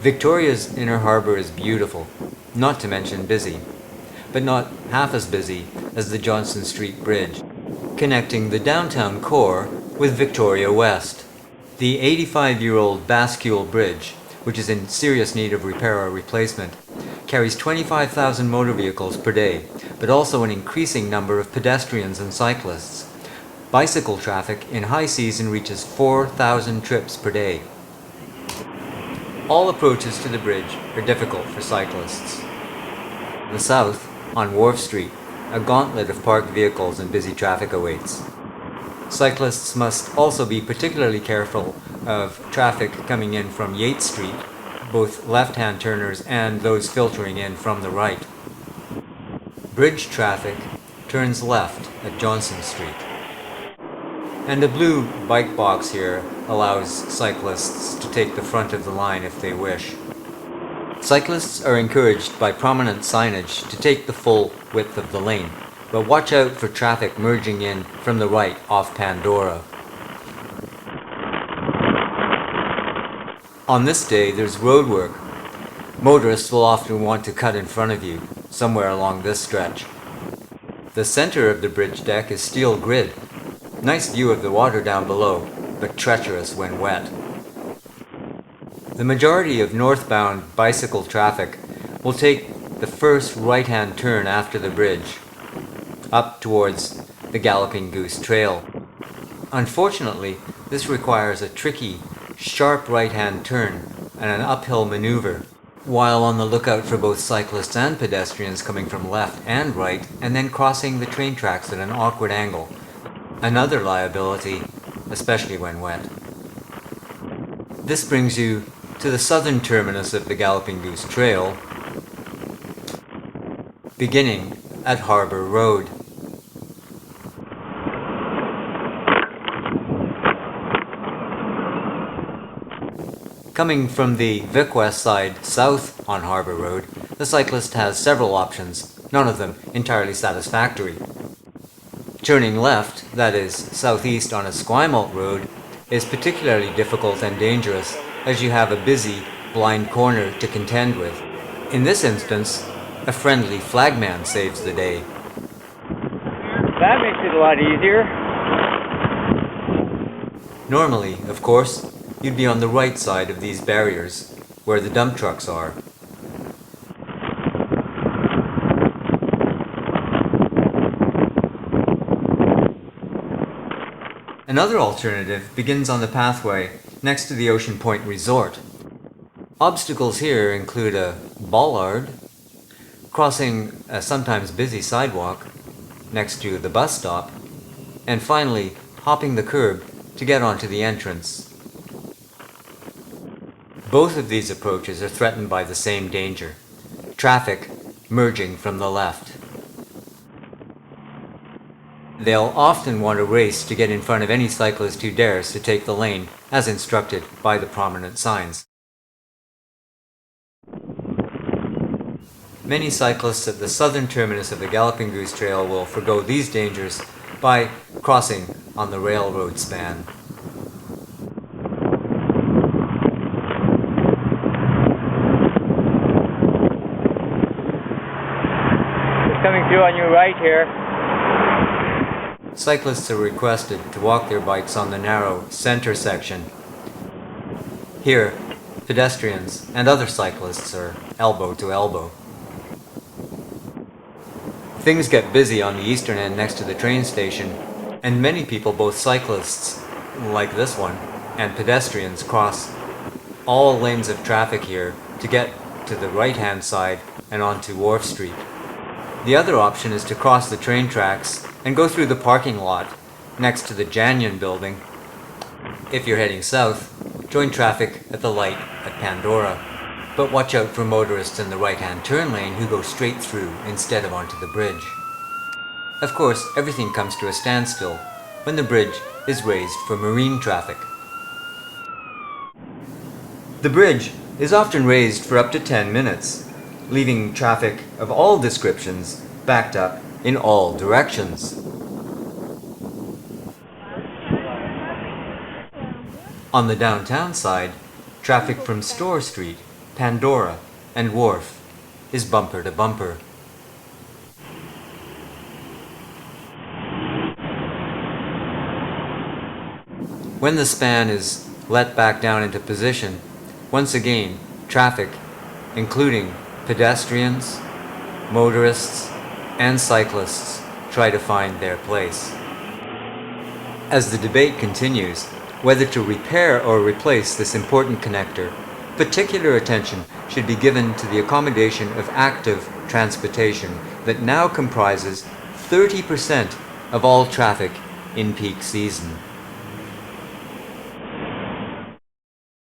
Victoria's inner harbor is beautiful, not to mention busy, but not half as busy as the Johnson Street Bridge, connecting the downtown core with Victoria West. The 85-year-old Bascule Bridge, which is in serious need of repair or replacement, carries 25,000 motor vehicles per day, but also an increasing number of pedestrians and cyclists. Bicycle traffic in high season reaches 4,000 trips per day. All approaches to the bridge are difficult for cyclists. In the south, on Wharf Street, a gauntlet of parked vehicles and busy traffic awaits. Cyclists must also be particularly careful of traffic coming in from Yates Street, both left-hand turners and those filtering in from the right. Bridge traffic turns left at Johnson Street. And a blue bike box here allows cyclists to take the front of the line if they wish. Cyclists are encouraged by prominent signage to take the full width of the lane, but watch out for traffic merging in from the right off Pandora. On this day, there's road work. Motorists will often want to cut in front of you, somewhere along this stretch. The center of the bridge deck is steel grid. Nice view of the water down below, but treacherous when wet. The majority of northbound bicycle traffic will take the first right-hand turn after the bridge, up towards the Galloping Goose Trail. Unfortunately, this requires a tricky, sharp right-hand turn and an uphill maneuver, while on the lookout for both cyclists and pedestrians coming from left and right, and then crossing the train tracks at an awkward angle. Another liability, especially when wet. This brings you to the southern terminus of the Galloping Goose Trail, beginning at Harbour Road. Coming from the Vic West side south on Harbour Road, the cyclist has several options, none of them entirely satisfactory. Turning left, that is, southeast on Esquimalt Road, is particularly difficult and dangerous as you have a busy, blind corner to contend with. In this instance, a friendly flagman saves the day. That makes it a lot easier. Normally, of course, you'd be on the right side of these barriers, where the dump trucks are. Another alternative begins on the pathway next to the Ocean Point Resort. Obstacles here include a bollard, crossing a sometimes busy sidewalk next to the bus stop, and finally hopping the curb to get onto the entrance. Both of these approaches are threatened by the same danger: traffic merging from the left. They'll often want to race to get in front of any cyclist who dares to take the lane, as instructed by the prominent signs. Many cyclists at the southern terminus of the Galloping Goose Trail will forgo these dangers by crossing on the railroad span. It's coming through on your right here. Cyclists are requested to walk their bikes on the narrow center section. Here, pedestrians and other cyclists are elbow to elbow. Things get busy on the eastern end next to the train station, and many people, both cyclists, like this one, and pedestrians, cross all lanes of traffic here to get to the right-hand side and onto Wharf Street. The other option is to cross the train tracks and go through the parking lot next to the Janyan building. If you're heading south, join traffic at the light at Pandora, but watch out for motorists in the right-hand turn lane who go straight through instead of onto the bridge. Of course, everything comes to a standstill when the bridge is raised for marine traffic. The bridge is often raised for up to 10 minutes, leaving traffic of all descriptions backed up in all directions. On the downtown side, traffic from Store Street, Pandora and Wharf is bumper to bumper. When the span is let back down into position, once again, traffic, including pedestrians, motorists, and cyclists, try to find their place. As the debate continues whether to repair or replace this important connector, particular attention should be given to the accommodation of active transportation that now comprises 30% of all traffic in peak season.